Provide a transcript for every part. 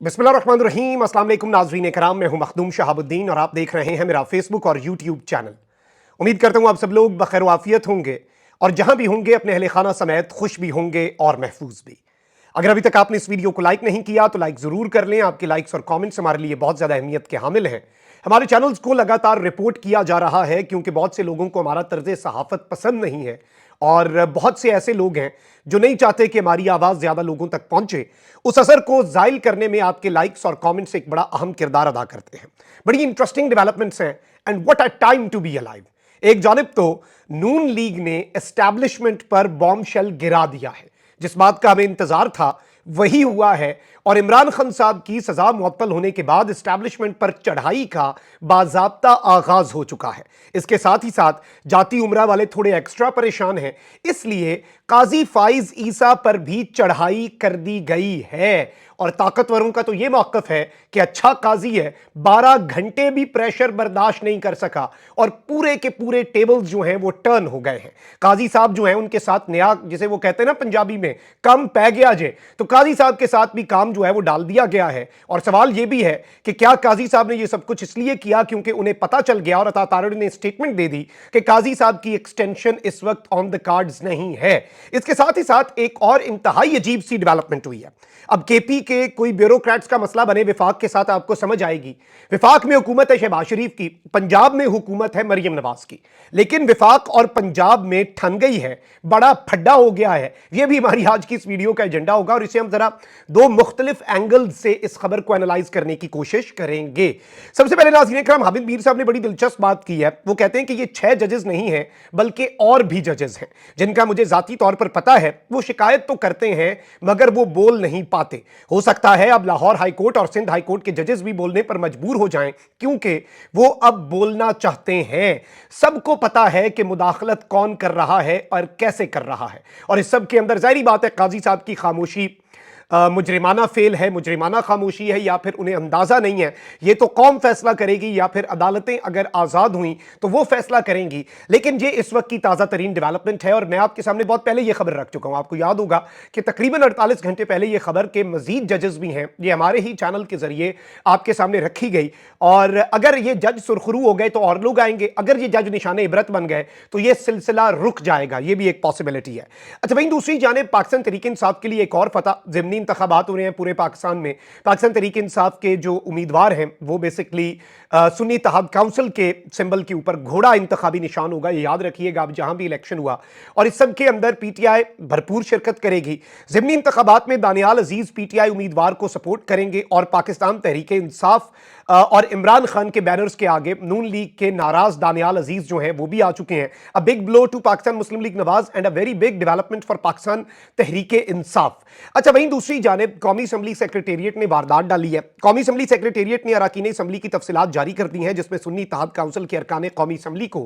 बिस्मिल्लाहिर्रहमानिर्रहीम। अस्सलाम वालेकुम नाज़रीन कराम, मैं हूं मखदूम शहाबुद्दीन और आप देख रहे हैं मेरा फेसबुक और यूट्यूब चैनल। उम्मीद करता हूं आप सब लोग बखैर आफियत होंगे और जहां भी होंगे अपने अहले खाना समेत खुश भी होंगे और महफूज भी। अगर अभी तक आपने इस वीडियो को लाइक नहीं किया तो लाइक जरूर कर लें। आपके लाइक्स और कमेंट्स हमारे लिए बहुत ज्यादा अहमियत के हामिल हैं। हमारे चैनल्स को लगातार रिपोर्ट किया जा रहा है क्योंकि बहुत से लोगों को हमारा तर्ज सहाफत पसंद नहीं है और बहुत से ऐसे लोग हैं जो नहीं चाहते कि हमारी आवाज ज्यादा लोगों तक पहुंचे। उस असर को जायल करने में आपके लाइक्स और कमेंट्स एक बड़ा अहम किरदार अदा करते हैं। बड़ी इंटरेस्टिंग डेवलपमेंट्स हैं and what a time to be alive. एक जानिब तो नून लीग ने एस्टैब्लिशमेंट पर बॉम्ब शेल गिरा दिया है। जिस बात का हमें इंतजार था वही हुआ है और इमरान खान साहब की सजा मुअत्तल होने के बाद एस्टैब्लिशमेंट पर चढ़ाई का बाज़ाब्ता आगाज हो चुका है। इसके साथ ही साथ जाती उम्रा वाले थोड़े एक्स्ट्रा परेशान हैं, इसलिए काजी फाइज ईसा पर भी चढ़ाई कर दी गई है। और ताकतवरों का तो यह मौकफ है कि अच्छा काजी है, 12 घंटे भी प्रेशर बर्दाश्त नहीं कर सका और पूरे के पूरे टेबल्स जो हैं वो टर्न हो गए हैं। काजी साहब जो हैं उनके साथ नया, जिसे वो कहते हैं ना पंजाबी में, कम पै गया जे, तो काजी साहब के साथ भी काम जो है वो डाल दिया गया है। और सवाल यह भी है कि क्या काजी साहब ने यह सब कुछ इसलिए किया क्योंकि उन्हें पता चल गया और अता तारड़ ने स्टेटमेंट दे दी कि काजी साहब की एक्सटेंशन इस वक्त ऑन द कार्ड्स नहीं है। इसके साथ ही साथ एक और इंतहाई अजीब सी डेवलपमेंट हुई है। अब केपी के कोई ब्यूरोक्रेट्स का मसला बने विफाक के साथ, आपको समझ आएगी। विफाक में हुकूमत है शहबाज शरीफ की, पंजाब में हुकूमत है मरियम नवाज की, लेकिन विफाक और पंजाब में ठन गई है, बड़ा फड्डा हो गया है। यह भी हमारी आज की इस वीडियो का एजेंडा होगा और इसे हम जरा दो मुख्तलिफ एंगल से इस खबर को एनालाइज करने की कोशिश करेंगे। सबसे पहले नाज़रीन इकराम, हामिद मीर साहब ने बड़ी दिलचस्प बात की है। वो कहते हैं कि ये 6 जजेस नहीं हैं बल्कि और भी जजेस हैं जिनका मुझे जाती तौर पर पता है। वो शिकायत तो करते हैं मगर वो बोल नहीं पाते। हो सकता है अब लाहौर हाई कोर्ट और सिंध हाई कोर्ट के जजेस भी बोलने पर मजबूर हो जाएं क्योंकि वो अब बोलना चाहते हैं। सबको पता है कि मुदाखलत कौन कर रहा है और कैसे कर रहा है, और इस सब के अंदर जाहिर बात है काजी साहब की खामोशी मुजरिमाना फेल है, मुजरिमाना खामोशी है, या फिर उन्हें अंदाजा नहीं है। ये तो कौम फैसला करेगी या फिर अदालतें अगर आज़ाद हुई तो वो फैसला करेंगी। लेकिन ये इस वक्त की ताज़ा तरीन डेवलपमेंट है और मैं आपके सामने बहुत पहले ये खबर रख चुका हूं। आपको याद होगा कि तकरीबन 48 घंटे पहले ये खबर के मजीद जजेस भी हैं, ये हमारे ही चैनल के जरिए आपके सामने रखी गई। और अगर ये जज सुरखरू हो गए तो और लोग आएंगे, अगर ये जज निशाने इबरत बन गए तो ये सिलसिला रुक जाएगा। ये भी एक पॉसिबिलिटी है। अच्छा, वहीं दूसरी जानिब पाकिस्तान तहरीक इंसाफ के लिए एक और फतह, ज़िमनी इंतखाबात हो रहे हैं पूरे पाकिस्तान में। पाकिस्तान तहरीक इंसाफ के जो उम्मीदवार हैं वो बेसिकली सुन्नी इत्तेहाद काउंसिल के सिंबल के ऊपर घोड़ा इंतखाबी निशान होगा, ये याद रखिएगा आप जहां भी इलेक्शन हुआ। और इस सब के अंदर पीटीआई भरपूर शिरकत करेगी। ज़िमनी इंतखाबात में दानियाल अजीज पीटीआई उम्मीदवार को सपोर्ट करेंगे और पाकिस्तान तहरीक इंसाफ और इमरान खान के बैनर्स के आगे नून लीग के नाराज दानियाल अजीज जो हैं वो भी आ चुके हैं। A big blow to Pakistan Muslim League Nawaz and a very big development for Pakistan Tehreek Insaf. अच्छा, वहीं दूसरी जानिब कौमी असम्बली सेक्रेटेरिएट ने वारदात डाली है। कौमी असम्बली सेक्रेटेरिएट ने अरकान असम्बली की तफसीलात जारी कर दी हैं जिसमें सुन्नी इत्तेहाद काउंसिल के अरकान कौमी असम्बली को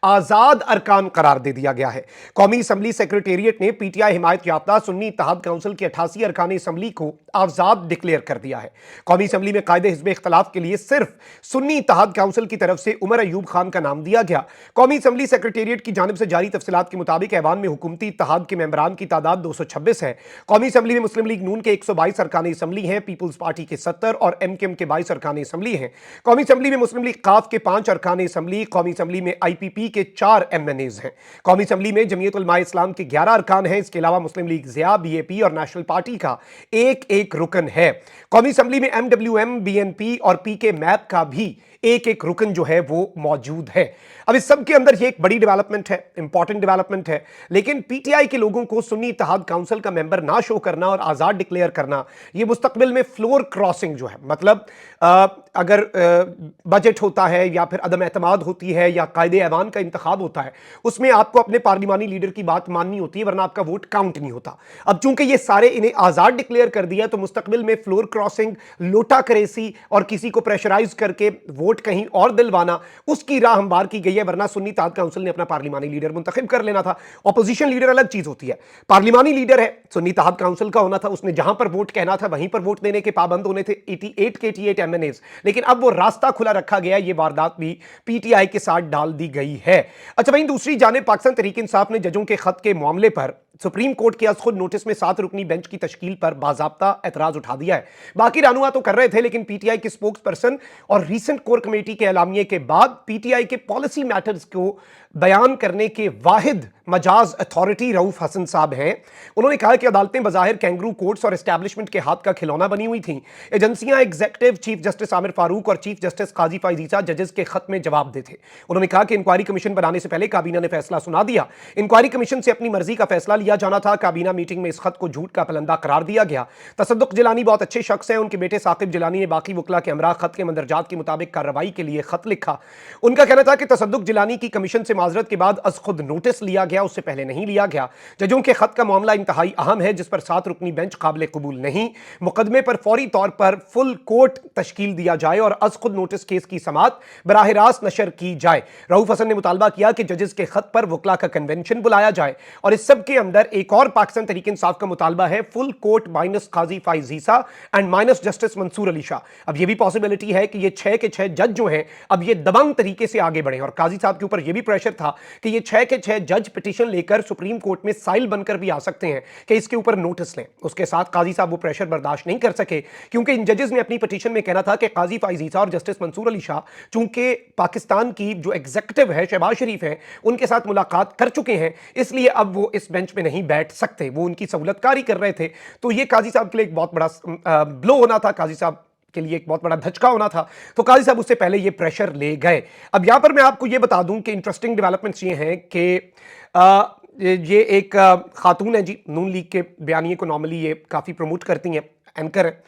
आजाद अरकान करार दे दिया गया है। कौमी असम्बली सेक्रेटेरिएट ने पीटीआई हिमायत याफ्ता सुन्नी इत्तेहाद काउंसिल के 88 अरकान असम्बली को आजाद डिक्लेयर कर दिया है। कौमी असम्बली में कायदे हिज़्ब इख्तिलाफ के लिए सिर्फ सुन्नी इत्तेहाद काउंसिल की तरफ से उमर अयूब खान का नाम दिया गया। कौमी असम्बली सेक्रेटेरिएट की जानिब से जारी तफसीलात के मुताबिक ऐवान में हुकूमती इत्तेहाद के मेंबरान की तादाद 226 है। कौमी असम्बली में मुस्लिम लीग नून के 122 अरकान असम्बली हैं, पीपुल्स पार्टी के 70 और एमकेएम के 22 अरकान असम्बली हैं। कौमी असम्बली में मुस्लिम लीग काफ के 5 अरकान असम्बली, कौमी असम्बली में आईपीपी के 4 एमएनएज हैं। कौमी असम्बली में जमीयत उलमा इस्लाम के 11 अरकान हैं। इसके अलावा मुस्लिम लीग ज़िया, बीएपी और नेशनल पार्टी का एक एक रुकन है। कौमी असम्बली में एमडब्ल्यूएम, बीएनपी और पीके मैप का भी एक एक रुकन जो है वो मौजूद है। अब इस सब के अंदर ये एक बड़ी डेवलपमेंट है, इंपॉर्टेंट डेवलपमेट है। लेकिन पीटीआई के लोगों को सुन्नी इत्तेहाद काउंसिल का मेंबर ना शो करना और आजाद डिक्लेयर करना, ये मुस्तकबिल में फ्लोर क्रॉसिंग जो है, मतलब अगर बजट होता है या फिर अदम एतमाद होती है या कायदे ऐवान का इंतखाब होता है, उसमें आपको अपने पार्लिमानी लीडर की बात माननी होती है वरना आपका वोट काउंट नहीं होता। अब चूंकि ये सारे इन्हें आजाद डिक्लेयर कर दिया तो मुस्तकबिल में फ्लोर क्रॉसिंग, लोटा करेसी और किसी को प्रेशराइज करके वोट कहीं और दिलवाना, उसकी राह हमवार की गई है। वरना सुन्नी इत्तेहाद काउंसिल ने अपना पार्लिमानी लीडर मुंतखब कर लेना था। ऑपोजिशन लीडर अलग चीज होती है, पार्लिमानी लीडर है, सुन्नी इत्तेहाद काउंसिल का होना था, उसने जहां पर वोट कहना था वहीं पर वोट देने के पाबंद होने थे 88 के 88 एमएनएज। लेकिन अब वो रास्ता खुला रखा गया, ये वारदात भी पीटीआई के साथ डाल दी गई है। अच्छा, वहीं दूसरी जानिब पाकिस्तान तहरीक इंसाफ ने जजों के खत के मामले पर सुप्रीम कोर्ट के खुद नोटिस में 7 रुकनी बेंच की तश्कील पर बाज़ाब्ता एतराज उठा दिया है। बाकी रहनुमा तो कर रहे थे, लेकिन पीटीआई के स्पोक्स पर्सन और रीसेंट कोर कमेटी के एलामिये के बाद पीटीआई के पॉलिसी मैटर्स को बयान करने के वाहिद मजाज अथॉरिटी रऊफ हसन साहब हैं। उन्होंने कहा कि अदालतें बज़ाहिर कैंगरू कोर्ट्स और एस्टैब्लिशमेंट के हाथ का खिलौना बनी हुई थीं। एजेंसियां executive chief justice Aamir Farooq और चीफ जस्टिस काजी फाइज ईसा जजेस के खत में जवाब देते। उन्होंने कहा कि इंक्वायरी कमीशन बनाने से पहले काबीना ने फैसला सुना दिया। इंक्वायरी कमीशन से अपनी मर्जी का फैसला लिया जाना था। काबीना मीटिंग में इस खत को झूठ का पलंदा करार दिया गया। तसद्दुक जिलानी बहुत अच्छे शख्स हैं। उनके बेटे साकिब जिलानी ने बाकी वकला के हमरा खत के मंदरजात के मुताबिक कार्रवाई के लिए खत लिखा। उनका कहना था कि तसद्दुक जिलानी की कमीशन से माजरत के बाद खुद नोटिस लिया गया, उससे पहले नहीं लिया गया। जजों के खत का मामला इंतहाई अहम है, जिस पर 7 रुकनी बेंच काबिल कबूल नहीं। मुकदमे पर फौरी तौर पर फुल कोर्ट तश्कील दिया जाए और अज खुद नोटिस केस की समात बराह रास्त नशर की जाए। रऊफ हसन ने मुतालबा किया कि जजेस के खत पर वकला का कन्वेंशन बुलाया जाए और इस सब के अंदर एक और पाकिस्तान तहरीक इंसाफ का मुतालबा है, full court minus Qazi Faez Isa and minus justice Mansoor Ali Shah. अब यह भी पॉसिबिलिटी है कि ये 6 के 6 जज जो हैं अब ये दबंग तरीके से आगे बढ़े और काजी साहब के ऊपर यह भी प्रेशर था कि ये 6 के 6 जज पिटीशन लेकर सुप्रीम कोर्ट में साइल बनकर भी आ सकते हैं कि इसके ऊपर नोटिस लें। उसके साथ काजी साहब वो प्रेशर बर्दाश्त नहीं कर सके, क्योंकि इन जजेस ने अपनी पिटीशन में कहना था कि काजी फाइज ईसा और जस्टिस मंसूर अली शाह चूंकि पाकिस्तान की जो एग्जीक्यूटिव है शहबाज शरीफ है उनके साथ मुलाकात कर चुके हैं, इसलिए अब वो इस बेंच में नहीं बैठ सकते। वो उनकी सहूलतकारी कर रहे थे। तो ये काजी साहब के लिए एक बहुत बड़ा ब्लो होना था, काजी साहब के लिए एक बहुत बड़ा धचका होना था। तो काजी साहब उससे पहले ये प्रेशर ले गए। अब यहां पर मैं आपको ये बता दूं कि इंटरेस्टिंग डेवलपमेंट्स ये हैं कि ये एक खातून है जी, नून लीग के बयानिए को नॉर्मली ये काफ़ी प्रमोट करती हैं, एंकर है।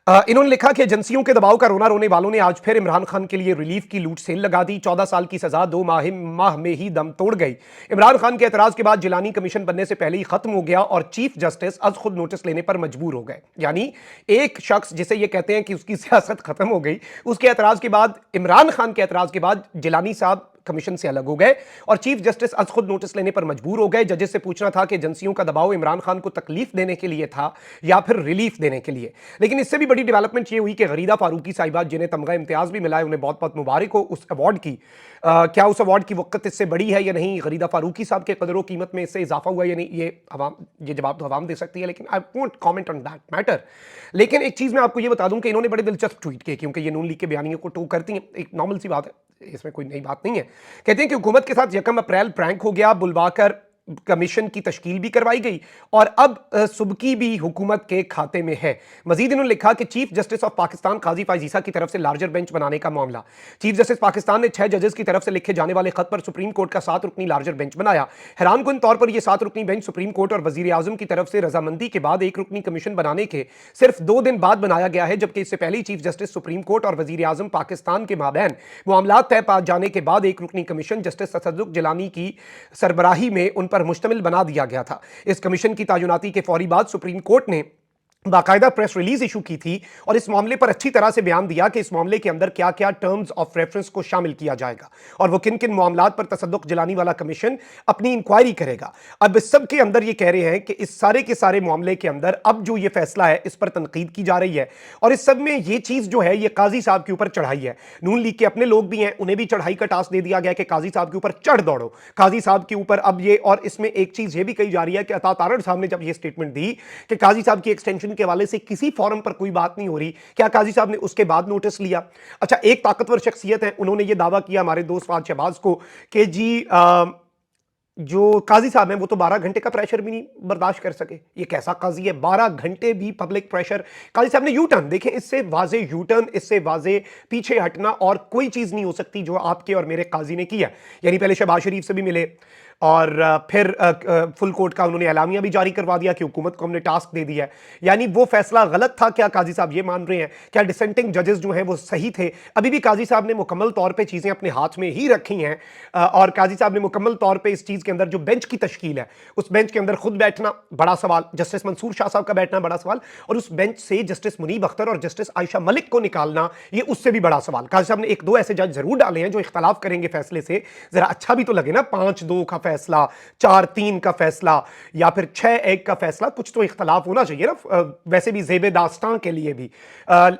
इन्होंने लिखा कि एजेंसियों के दबाव का रोना रोने वालों ने आज फिर इमरान खान के लिए रिलीफ की लूट सेल लगा दी। 14 साल की सजा 2 माह में ही दम तोड़ गई। इमरान खान के एतराज के बाद जिलानी कमीशन बनने से पहले ही खत्म हो गया और चीफ जस्टिस आज खुद नोटिस लेने पर मजबूर हो गए। यानी एक शख्स जिसे ये कहते हैं कि उसकी सियासत खत्म हो गई, उसके एतराज के बाद, इमरान खान के एतराज के बाद जिलानी साहब कमीशन से अलग हो गए और चीफ जस्टिस आज खुद नोटिस लेने पर मजबूर हो गए। जजेस से पूछना था कि एजेंसियों का दबाव इमरान खान को तकलीफ देने के लिए था या फिर रिलीफ देने के लिए। लेकिन इससे भी बड़ी डेवलपमेंट ये हुई कि गरीदा फारूकी साहिबा, जिन्हें तमगा इम्तियाज भी मिला है, उन्हें बहुत बहुत मुबारक हो उस अवार्ड की। क्या उस अवार्ड की वक्त इससे बड़ी है या नहीं, गरीदा फारूकी साहब के कदर कीमत में इससे इजाफा हुआ या नहीं, ये जवाब तो अवाम दे सकती है, लेकिन I won't comment on that matter. लेकिन एक चीज मैं आपको ये बता दूं कि इन्होंने बड़े दिलचस्प ट्वीट किए, क्योंकि ये नून लीग के बयानियों को टो करती हैं, एक नॉर्मल सी बात है, इसमें कोई नई बात नहीं है। कहते हैं कि हुकूमत के साथ 1 अप्रैल प्रैंक हो गया, बुलवाकर कमीशन की तश्कील भी करवाई गई और अब सुबकी भी हुकूमत के खाते में है। मजीद इन्होंने लिखा कि चीफ जस्टिस ऑफ पाकिस्तान काजी फाइज ईसा की तरफ से लार्जर बेंच बनाने का मामला। चीफ जस्टिस पाकिस्तान ने 6 जजेस की तरफ से लिखे जाने वाले खत पर सुप्रीम कोर्ट का 7 रुकनी लार्जर बेंच बनाया। हैरानकुन तौर पर यह 7 रुकनी बेंच सुप्रीम कोर्ट और वजीर आजम की तरफ से रजामंदी के बाद 1 रुकनी कमीशन बनाने के सिर्फ 2 दिन बाद बनाया गया है, जबकि इससे पहले चीफ जस्टिस सुप्रीम कोर्ट और वजीर आजम पाकिस्तान के माबैन मामलात तय पा जाने के बाद 1 रुकनी कमीशन जस्टिस तसद्दुक जिलानी की सरबराही में उन पर मुश्तमिल बना दिया गया था। इस कमीशन की तायुनाती के फौरी बाद सुप्रीम कोर्ट ने बाकायदा प्रेस रिलीज इशू की थी और इस मामले पर अच्छी तरह से बयान दिया कि इस मामले के अंदर क्या क्या टर्म्स ऑफ रेफरेंस को शामिल किया जाएगा और वो किन किन मामलात पर तसद्दुक जिलानी वाला कमीशन अपनी इंक्वायरी करेगा। अब इस सब के अंदर ये कह रहे हैं कि इस सारे के सारे मामले के अंदर अब जो ये फैसला है इस पर तनकीद की जा रही है और इस सब में ये चीज जो है ये काजी साहब के ऊपर चढ़ाई है। नून लीग के अपने लोग भी हैं, उन्हें भी चढ़ाई का टास्क दे दिया गया कि काजी साहब के ऊपर चढ़ दौड़ो, काजी साहब के ऊपर अब ये। और इसमें एक चीज ये भी कही जा रही है कि अता तारड़ साहब ने जब ये स्टेटमेंट दी कि काजी साहब की एक्सटेंशन के हवाले से किसी फॉरम पर कोई बात नहीं हो रही, क्या काजी साहब ने उसके बाद नोटिस लिया? अच्छा, एक ताकतवर शख्सियत है, उन्होंने ये दावा किया हमारे दोस्त फाद शहबाज को कि जी जो काजी साहब हैं वो तो 12 घंटे का प्रेशर भी नहीं बर्दाश्त कर सके। ये कैसा काजी है, 12 घंटे भी पब्लिक प्रेशर। काजी साहब ने यू टर्न, देखें इससे वाजे यू टर्न, इससे वाजे पीछे हटना और कोई चीज नहीं हो सकती जो आपके और मेरे काजी ने किया। यानी पहले शहबाज शरीफ से भी मिले और फिर फुल कोर्ट का उन्होंने एलामिया भी जारी करवा दिया कि हुकूमत को हमने टास्क दे दिया है। यानी वो फैसला गलत था, क्या काजी साहब ये मान रहे हैं? क्या डिसेंटिंग जजेस जो हैं वो सही थे? अभी भी काजी साहब ने मुकम्मल तौर पे चीज़ें अपने हाथ में ही रखी हैं और काजी साहब ने मुकम्मल तौर पे इस चीज़ के अंदर जो बेंच की तश्कील है उस बेंच के अंदर खुद बैठना बड़ा सवाल, जस्टिस मंसूर शाह साहब का बैठना बड़ा सवाल और उस बेंच से जस्टिस मुनीब अख्तर और जस्टिस आयशा मलिक को निकालना ये उससे भी बड़ा सवाल। काजी साहब ने 1-2 ऐसे जज जरूर डाले हैं जो इख्तलाफ करेंगे फैसले से, जरा अच्छा भी तो लगे ना, 5-2 का फैसला, 4-3 का फैसला या फिर 6-1 का फैसला, कुछ तो इख्तलाफ होना चाहिए ना। वैसे भी ज़ेबे दास्तां के लिए भी,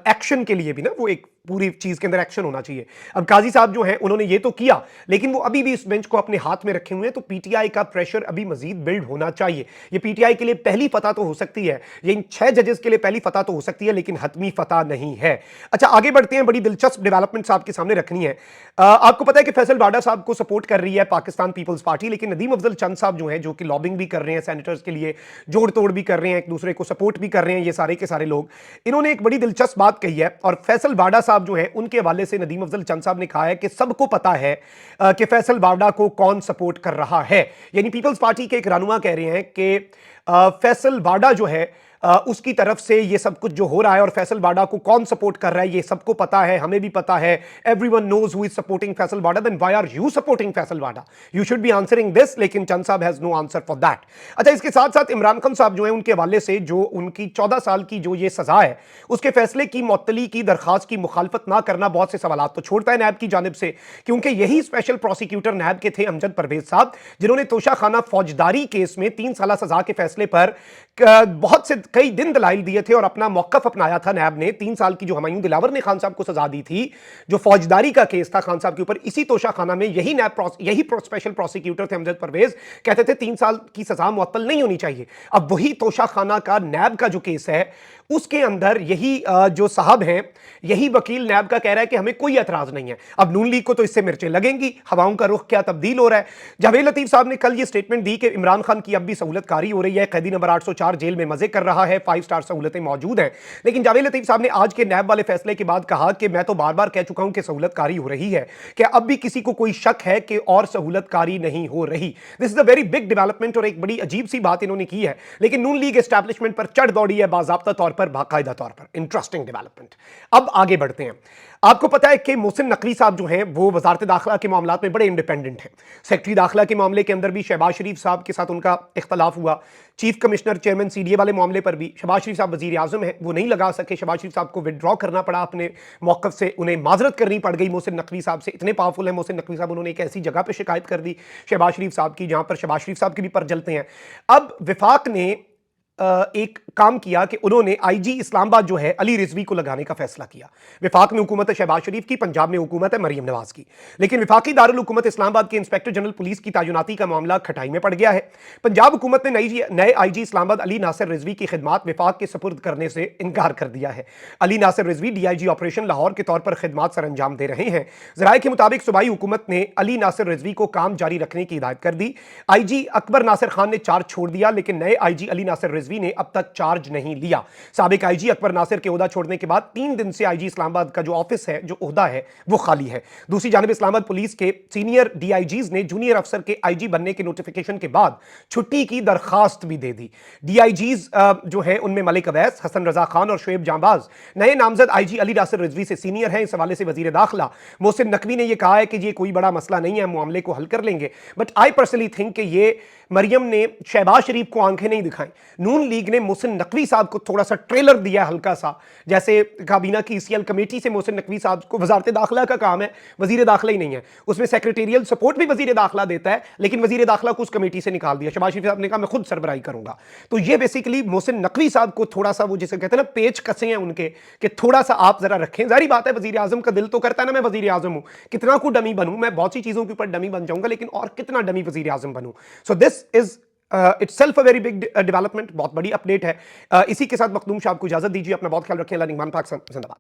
एक्शन के लिए भी ना, वो एक पूरी चीज के अंदर एक्शन होना चाहिए। अब काजी साहब जो हैं उन्होंने ये तो किया, लेकिन वो अभी भी इस बेंच को अपने हाथ में रखे हुए हैं, तो पीटीआई का प्रेशर अभी मजीद बिल्ड होना चाहिए। ये पीटीआई के लिए पहली फतह तो हो सकती है, ये इन 6 जजेस के लिए पहली फतह तो हो सकती है, लेकिन हतमी फतह नहीं है। अच्छा, आगे बढ़ते हैं, बड़ी दिलचस्प डेवलपमेंट्स आपके सामने रखनी है। आपको पता है कि फैसल बाडा साहब को सपोर्ट कर रही है पाकिस्तान पीपल्स पार्टी, लेकिन नदीम अफजल चंद साहब जो हैं, जो कि लॉबिंग भी कर रहे हैं सेनेटर्स के लिए, जोड़ तोड़ भी कर रहे हैं, एक दूसरे को सपोर्ट भी कर रहे हैं, ये सारे के सारे लोग, इन्होंने एक बड़ी दिलचस्प बात कही है। और फैसल बाडा साहब जो हैं उनके हवाले से नदीम अफजल चंद साहब ने कहा है कि सबको पता है कि फैसल बाडा को कौन सपोर्ट कर रहा है। यानी पीपल्स पार्टी के एक रहनुमा कह रहे हैं कि फैसल बाडा जो है उसकी तरफ से ये सब कुछ जो हो रहा है, और फैसल बाडा को कौन सपोर्ट कर रहा है ये सबको पता है, हमें भी पता है, everyone knows who is supporting Faisal Vawda, then why are you supporting Faisal Vawda, you should be answering this. लेकिन चंद साहब has no answer for that. अच्छा, इसके साथ साथ इमरान खान साहब जो है उनके हवाले से जो उनकी 14 साल की जो ये सजा है, उसके फैसले की मुअत्तली की दरखास्त की मुखालफत ना करना बहुत से सवाल तो छोड़ता है नैब की जानिब से, क्योंकि यही स्पेशल प्रोसिक्यूटर नैब के थे अमजद परवेज साहब, जिन्होंने तोशाखाना फौजदारी केस में 3 साल सजा के फैसले पर बहुत से कई दिन दलाइल दिए थे और अपना मौकफ अपनाया था नैब ने। 3 साल की जो हुमायूं दिलावर ने खान साहब को सजा दी थी, जो फौजदारी का केस था खान साहब के ऊपर, इसी तोशाखाना में यही स्पेशल प्रोसिक्यूटर थे अमजद परवेज, कहते थे 3 साल की सजा मुअत्तल नहीं होनी चाहिए। अब वही तोशाखाना का नैब का जो केस है, उसके अंदर यही जो साहब हैं, यही वकील नैब का कह रहा है कि हमें कोई एतराज नहीं है। अब नून लीग को तो इससे मिर्चें लगेंगी, हवाओं का रुख क्या तब्दील हो रहा है। जावेद लतीफ साहब ने कल ये स्टेटमेंट दी कि इमरान खान की अब भी सहूलतकारी हो रही है, कैदी नंबर 804 जेल में मजे कर रहा है, 5 स्टार सहूलतें मौजूद हैं। लेकिन जावेद लतीफ साहब ने आज के नैब वाले फैसले के बाद कहा कि मैं तो बार बार कह चुका हूं कि सहूलतकारी हो रही है, कि अब भी किसी को कोई शक है कि और सहूलतकारी नहीं हो रही। This is a very big development और एक बड़ी अजीब सी बात इन्होंने की है, लेकिन नून लीग एस्टैब्लिशमेंट पर चढ़ दौड़ी है बाज़ाब्ता तौर पर, बाकायदा तौर पर। Interesting development. अब आगे बढ़ते हैं। आपको पता है कि मोहसिन नकवी साहब जो हैं वो वजारत दाखिला के मामलात में बड़े इंडिपेंडेंट हैं। सेक्रेटरी दाखिला के मामले के अंदर भी शहबाज शरीफ साहब के साथ उनका इख्तलाफ हुआ, चीफ कमिश्नर चेयरमैन सीडीए वाले मामले पर भी शहबाज शरीफ साहब वजीर आजम हैं, वो नहीं लगा सके, शहबाज शरीफ साहब को विड्रॉ करना पड़ा अपने मौकफ से, उन्हें माजरत करनी पड़ गई मोहसिन नकवी साहब से। इतने पावरफुल है मोहसिन नकवी साहब, उन्होंने एक ऐसी जगह पर शिकायत कर दी शहबाज शरीफ साहब की जहां पर शहबाज शरीफ साहब के भी पर जलते हैं। अब विफाक ने एक काम किया कि उन्होंने आईजी इस्लामाबाद जो है अली रिजवी को लगाने का फैसला किया। विफाक में हुकूमत है शहबाज शरीफ की, पंजाब में हुकूमत है मरियम नवाज की, लेकिन विफाकी दारुल हुकूमत इस्लामाबाद के इंस्पेक्टर जनरल पुलिस की तैनाती का मामला खटाई में पड़ गया है। पंजाब हुकूमत ने नए आईजी इस्लामाबाद अली नासिर रिजवी की खिदमात विफाक के सपुर्द करने से इनकार कर दिया है। अली नासिर रिजवी डीआईजी ऑपरेशन लाहौर के तौर पर खिदमात सर अंजाम दे रहे हैं। जराये के मुताबिक सूबाई हुकूमत ने अली नासिर रिजवी को काम जारी रखने की हिदायत कर दी। आईजी अकबर नासिर खान ने चार्ज छोड़ दिया, लेकिन नए आईजी अली नासिर रिजवी ने अब तक चार्ज नहीं लिया। साबिक आईजी अकबर नासिर के ओहदा छोड़ने के बाद 3 दिन से आईजी इस्लामाबाद का जो ऑफिस है, जो ओहदा है, वो खाली है। दूसरी जानिब इस्लामाबाद पुलिस के सीनियर डीआईजीज ने जूनियर अफसर के आईजी बनने के नोटिफिकेशन के बाद छुट्टी की दरखास्त भी दे दी। डीआईजीज जो है उनमें मलिक अवैस, हसन रजा खान और शोएब जांबाज नए नामजद आईजी अली नासिर रिजवी से सीनियर हैं। इस हवाले से वजीर दाखिला मोहसिन नकवी ने यह कहा है कि ये कोई बड़ा मसला नहीं है, मामले को हल कर लेंगे। बट आई पर्सनली थिंक कि ये मरियम ने शहबाज शरीफ को आंखें नहीं दिखाई, नून लीग ने मोहसिन नकवी साहब को थोड़ा सा ट्रेलर दिया हल्का सा, जैसे काबीना की ईसीएल कमेटी से मोहसिन नकवी साहब को, वजारत दाखिला का काम है, वजीर दाखिला ही नहीं है, उसमें सेक्रेटेरियल सपोर्ट भी वजीर दाखिला देता है, लेकिन वजीर दाखिला को उस कमेटी से निकाल दिया। शहबाज शरीफ साहब ने कहा मैं खुद सरबराही करूंगा। तो ये बेसिकली मोहसिन नकवी साहब को थोड़ा सा, वो जिसे कहते हैं ना पेच कसे हैं उनके, कि थोड़ा सा आप जरा रखें। जारी बात है वजीर आजम का दिल तो करता है ना मैं वजीर आजम हूं, कितना को डमी बनूं, मैं बहुत सी चीजों के ऊपर डमी बन जाऊंगा, लेकिन और कितना डमी वजीर आजम बनूं। So this is itself a very big development, बहुत बड़ी अपडेट है। इसी के साथ मखदूम साहब को इजाजत दीजिए, अपना बहुत ख्याल रखें। अल्लाह निगहबान पाक, जिंदाबाद।